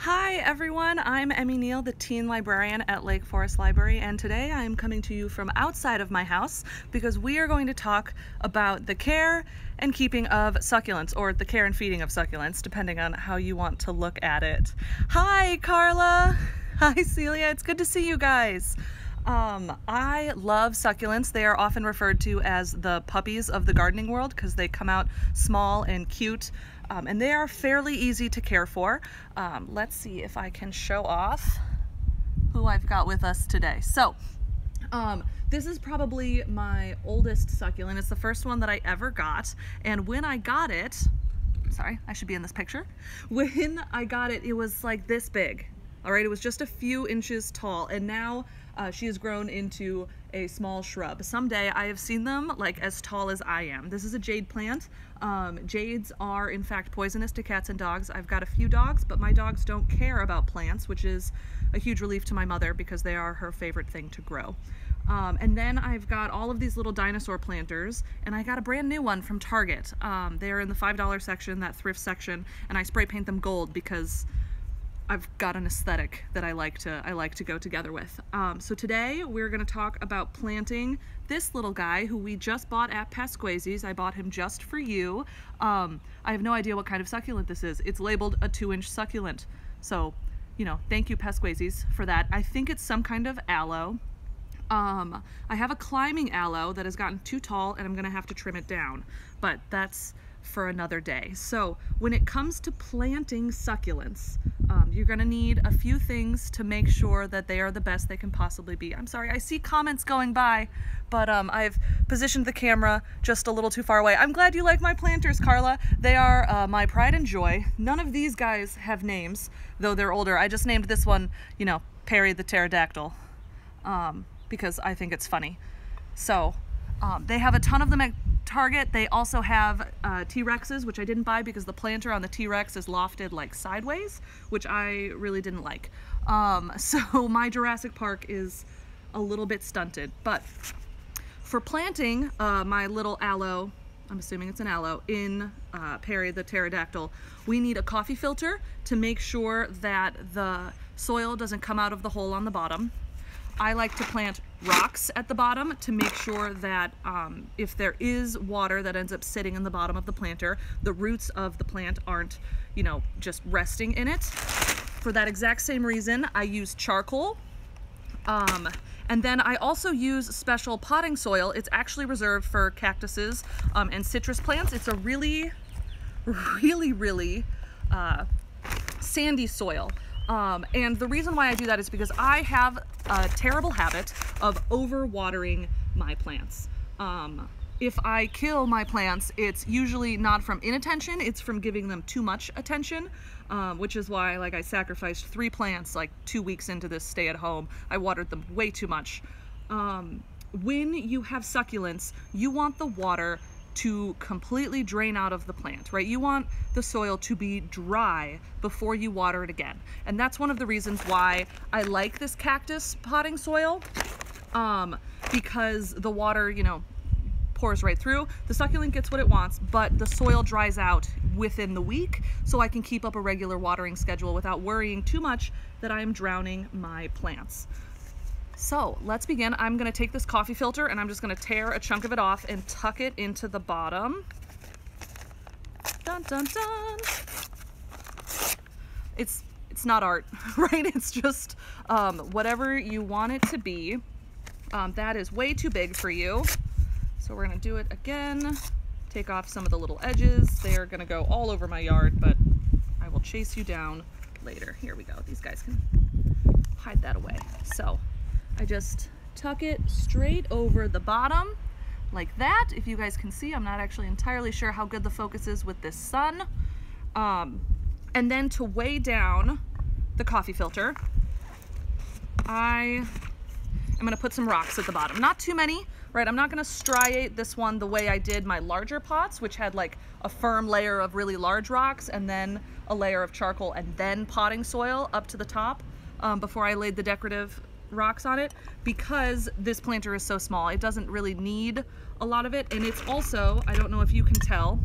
Hi everyone, I'm Emmy Neal, the teen librarian at Lake Forest Library, and today I'm coming to you from outside of my house because we are going to talk about the care and keeping of succulents, or the care and feeding of succulents, depending on how you want to look at it. Hi Carla! Hi Celia, it's good to see you guys. I love succulents. They are often referred to as the puppies of the gardening world because they come out small and cute, and they are fairly easy to care for. Let's see if I can show off who I've got with us today. So, this is probably my oldest succulent. It's the first one that I ever got, and when I got it, sorry, I should be in this picture. When I got it, it was like this big. All right, it was just a few inches tall, and now she has grown into a small shrub. Someday I have seen them like as tall as I am. This is a jade plant. Jades are in fact poisonous to cats and dogs. I've got a few dogs, but my dogs don't care about plants, which is a huge relief to my mother because they are her favorite thing to grow. And then I've got all of these little dinosaur planters, and I got a brand new one from Target. They're in the $5 section, that thrift section, and I spray paint them gold because I've got an aesthetic that I like to go together with. So today we're going to talk about planting this little guy who we just bought at Pasquazi's. I bought him just for you. I have no idea what kind of succulent this is. It's labeled a 2-inch succulent. So, you know, thank you Pasquazi's for that. I think it's some kind of aloe. I have a climbing aloe that has gotten too tall and I'm going to have to trim it down, but that's for another day. So when it comes to planting succulents, you're going to need a few things to make sure that they are the best they can possibly be. I'm sorry, I see comments going by, but I've positioned the camera just a little too far away. I'm glad you like my planters, Carla. They are my pride and joy. None of these guys have names, though they're older. I just named this one, you know, Perry the pterodactyl, because I think it's funny. So they have a ton of them at Target. They also have T-Rexes, which I didn't buy because the planter on the T-Rex is lofted like sideways, which I really didn't like. So my Jurassic Park is a little bit stunted. But for planting my little aloe, I'm assuming it's an aloe, in Perry the pterodactyl, we need a coffee filter to make sure that the soil doesn't come out of the hole on the bottom. I like to plant rocks at the bottom to make sure that if there is water that ends up sitting in the bottom of the planter, the roots of the plant aren't, you know, just resting in it. For that exact same reason, I use charcoal. And then I also use special potting soil. It's actually reserved for cactuses and citrus plants. It's a really sandy soil. And the reason why I do that is because I have a terrible habit of over-watering my plants. If I kill my plants, it's usually not from inattention, it's from giving them too much attention, which is why, like, I sacrificed 3 plants like 2 weeks into this stay at home. I watered them way too much. When you have succulents, you want the water to completely drain out of the plant, right? You want the soil to be dry before you water it again. And that's one of the reasons why I like this cactus potting soil, because the water, you know, pours right through. The succulent gets what it wants, but the soil dries out within the week, so I can keep up a regular watering schedule without worrying too much that I am drowning my plants. So let's begin. I'm going to take this coffee filter and I'm just going to tear a chunk of it off and tuck it into the bottom. Dun, dun, dun. It's not art, right? It's just whatever you want it to be. That is way too big for you. So we're going to do it again. Take off some of the little edges. They're going to go all over my yard, but I will chase you down later. Here we go. These guys can hide that away. So I just tuck it straight over the bottom like that. If you guys can see, I'm not actually entirely sure how good the focus is with this sun. And then to weigh down the coffee filter, I am going to put some rocks at the bottom. Not too many, right? I'm not going to striate this one the way I did my larger pots, which had like a firm layer of really large rocks and then a layer of charcoal and then potting soil up to the top before I laid the decorative rocks on it, because this planter is so small. It doesn't really need a lot of it, and it's also, I don't know if you can tell,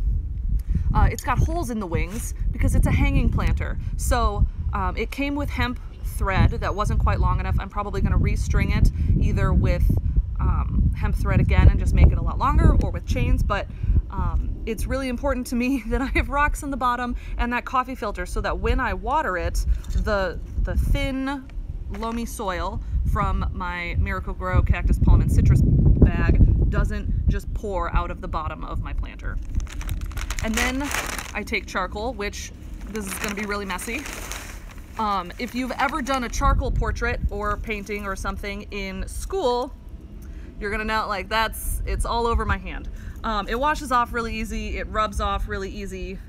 it's got holes in the wings because it's a hanging planter. So It came with hemp thread that wasn't quite long enough. I'm probably going to restring it either with hemp thread again and just make it a lot longer, or with chains, but it's really important to me that I have rocks in the bottom and that coffee filter so that when I water it, the thin, loamy soil from my Miracle-Gro Cactus Palm and Citrus bag doesn't just pour out of the bottom of my planter. And then I take charcoal, which this is going to be really messy. If you've ever done a charcoal portrait or painting or something in school, you're gonna know, like, it's all over my hand. It washes off really easy, it rubs off really easy,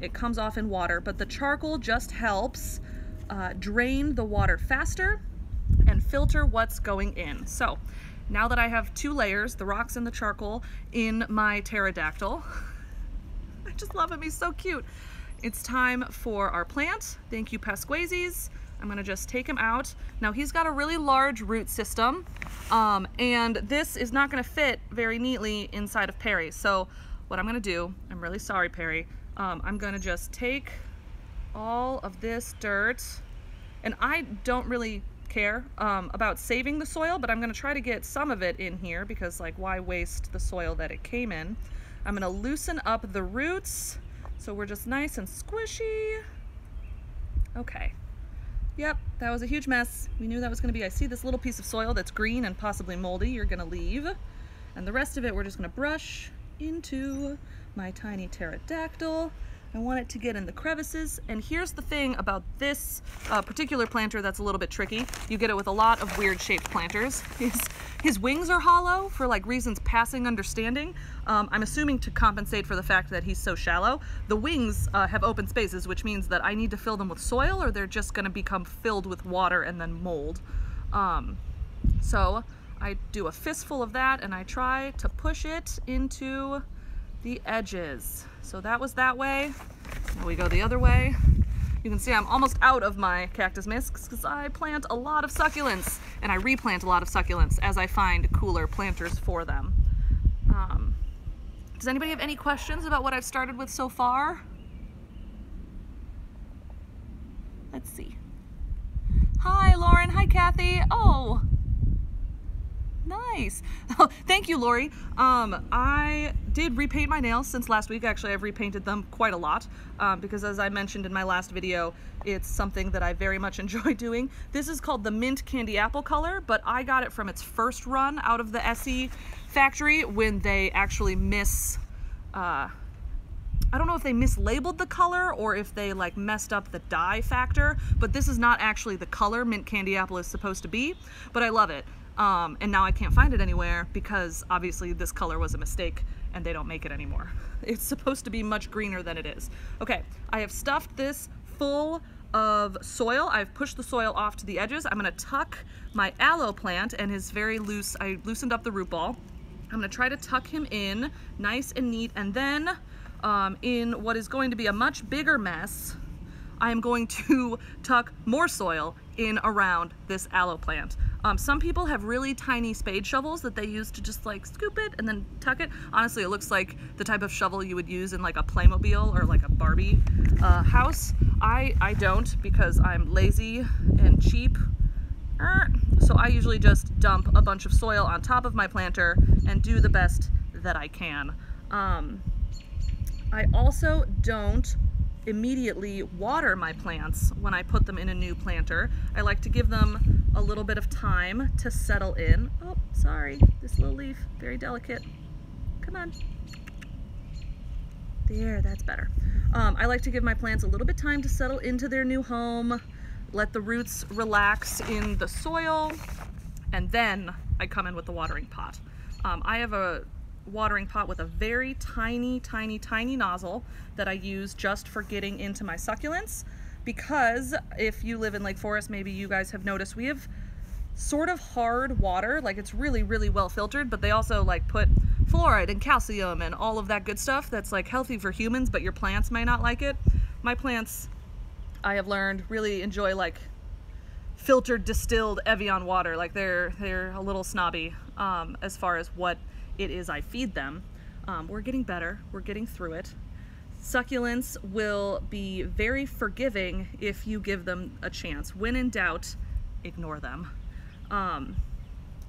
it comes off in water, but the charcoal just helps drain the water faster and filter what's going in. So now that I have 2 layers, the rocks and the charcoal, in my pterodactyl, I just love him, he's so cute. It's time for our plant. Thank you, Pasquazes. I'm gonna just take him out. Now he's got a really large root system, and this is not gonna fit very neatly inside of Perry. So what I'm gonna do, I'm really sorry, Perry, I'm gonna just take all of this dirt, and I don't really care about saving the soil, but I'm gonna try to get some of it in here because, like, why waste the soil that it came in? I'm gonna loosen up the roots so we're just nice and squishy. Okay. Yep, that was a huge mess. We knew that was gonna be. I see this little piece of soil that's green and possibly moldy. You're gonna leave. And the rest of it we're just gonna brush into my tiny pterodactyl. I want it to get in the crevices. And here's the thing about this particular planter that's a little bit tricky. You get it with a lot of weird shaped planters. His wings are hollow for, like, reasons passing understanding. I'm assuming to compensate for the fact that he's so shallow. The wings have open spaces, which means that I need to fill them with soil or they're just gonna become filled with water and then mold. So I do a fistful of that and I try to push it into the edges. So that was that way. Now we go the other way. You can see I'm almost out of my cactus mix because I plant a lot of succulents and I replant a lot of succulents as I find cooler planters for them. Does anybody have any questions about what I've started with so far? Let's see. Hi, Lauren. Hi, Kathy. Oh, nice. Oh, thank you, Lori. I did repaint my nails since last week. Actually, I've repainted them quite a lot because, as I mentioned in my last video, it's something that I very much enjoy doing. This is called the Mint Candy Apple color, but I got it from its first run out of the SE factory when they actually I don't know if they mislabeled the color or if they, like, messed up the dye factor, but this is not actually the color Mint Candy Apple is supposed to be, but I love it. And now I can't find it anywhere because obviously this color was a mistake and they don't make it anymore. It's supposed to be much greener than it is. Okay, I have stuffed this full of soil. I've pushed the soil off to the edges. I'm gonna tuck my aloe plant and his very loose, I loosened up the root ball. I'm gonna try to tuck him in nice and neat, and then in what is going to be a much bigger mess, I am going to tuck more soil in around this aloe plant. Some people have really tiny spade shovels that they use to just, like, scoop it and then tuck it. Honestly, it looks like the type of shovel you would use in, like, a Playmobil or like a Barbie house. I don't, because I'm lazy and cheap. So I usually just dump a bunch of soil on top of my planter and do the best that I can. I also don't immediately water my plants when I put them in a new planter. I like to give them a little bit of time to settle in. Oh, sorry, this little leaf, very delicate. Come on. There, that's better. I like to give my plants a little bit time to settle into their new home, let the roots relax in the soil, and then I come in with the watering pot. I have a watering pot with a very tiny nozzle that I use just for getting into my succulents, because if you live in Lake Forest, maybe you guys have noticed we have sort of hard water. Like, it's really well filtered, but they also, like, put fluoride and calcium and all of that good stuff that's, like, healthy for humans, but your plants may not like it. My plants, I have learned, really enjoy, like, filtered distilled Evian water. Like, they're a little snobby as far as what it is I feed them. We're getting better, we're getting through it. Succulents will be very forgiving if you give them a chance. When in doubt, ignore them.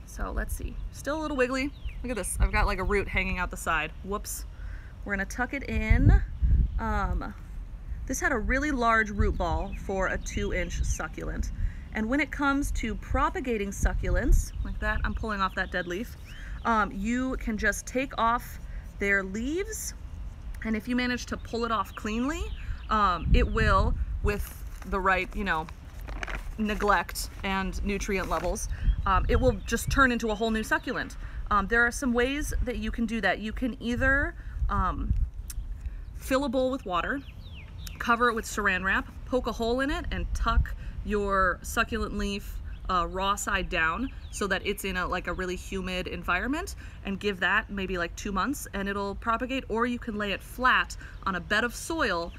So let's see, still a little wiggly. Look at this, I've got like a root hanging out the side. Whoops. We're gonna tuck it in. This had a really large root ball for a 2-inch succulent. And when it comes to propagating succulents, like that, I'm pulling off that dead leaf, you can just take off their leaves, and if you manage to pull it off cleanly, it will, with the right, neglect and nutrient levels, it will just turn into a whole new succulent. There are some ways that you can do that. You can either fill a bowl with water, cover it with saran wrap, poke a hole in it, and tuck your succulent leaf raw side down so that it's in a really humid environment, and give that maybe like 2 months and it'll propagate. Or you can lay it flat on a bed of soil,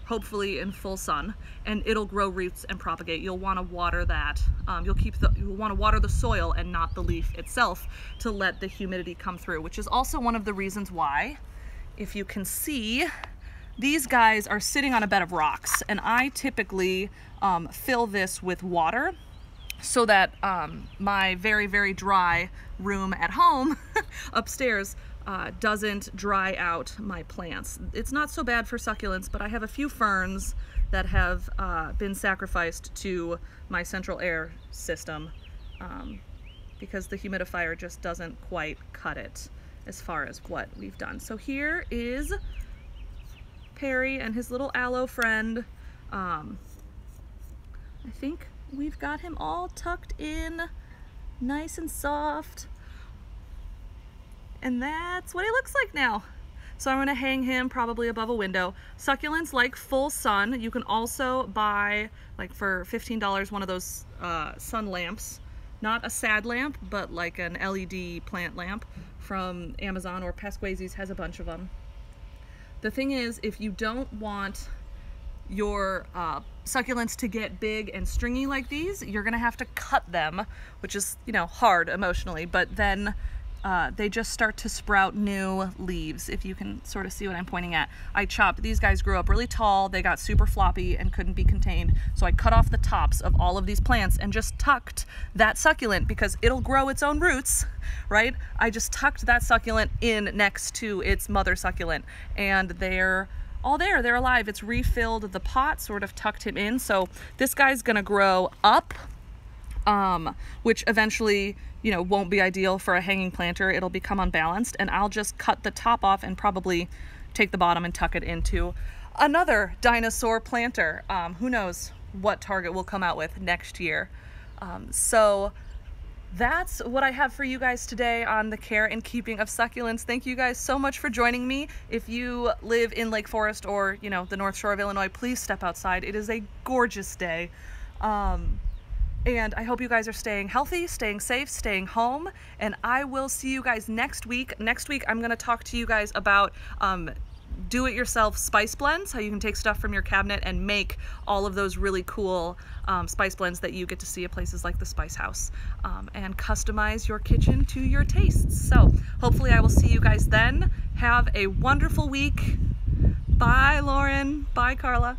hopefully in full sun, and it'll grow roots and propagate. You'll want to water that. You'll want to water the soil and not the leaf itself to let the humidity come through, which is also one of the reasons why, if you can see, these guys are sitting on a bed of rocks, and I typically fill this with water so that my very, very dry room at home upstairs doesn't dry out my plants. It's not so bad for succulents, but I have a few ferns that have been sacrificed to my central air system because the humidifier just doesn't quite cut it as far as what we've done. So here is Perry and his little aloe friend. I think we've got him all tucked in, nice and soft. And that's what he looks like now. So I'm gonna hang him probably above a window. Succulents like full sun. You can also buy, like for $15, one of those sun lamps. Not a sad lamp, but like an LED plant lamp from Amazon, or Pesquazi's has a bunch of them. The thing is, if you don't want your succulents to get big and stringy like these, you're gonna have to cut them, which is, hard emotionally, but then they just start to sprout new leaves, if you can sort of see what I'm pointing at. I chopped, these guys grew up really tall, they got super floppy and couldn't be contained, so I cut off the tops of all of these plants and just tucked that succulent, because it'll grow its own roots, right? I just tucked that succulent in next to its mother succulent, and they're all there, they're alive. It's refilled the pot, sort of tucked him in, so this guy's gonna grow up, which eventually, won't be ideal for a hanging planter. It'll become unbalanced, and I'll just cut the top off and probably take the bottom and tuck it into another dinosaur planter. Who knows what target we'll come out with next year. So that's what I have for you guys today on the care and keeping of succulents. Thank you guys so much for joining me. If you live in Lake Forest or, the North Shore of Illinois, please step outside. It is a gorgeous day. And I hope you guys are staying healthy, staying safe, staying home, and I will see you guys next week. Next week, I'm gonna talk to you guys about do-it-yourself spice blends, how you can take stuff from your cabinet and make all of those really cool spice blends that you get to see at places like the Spice House, and customize your kitchen to your tastes. So hopefully I will see you guys then. Have a wonderful week. Bye, Lauren. Bye, Carla.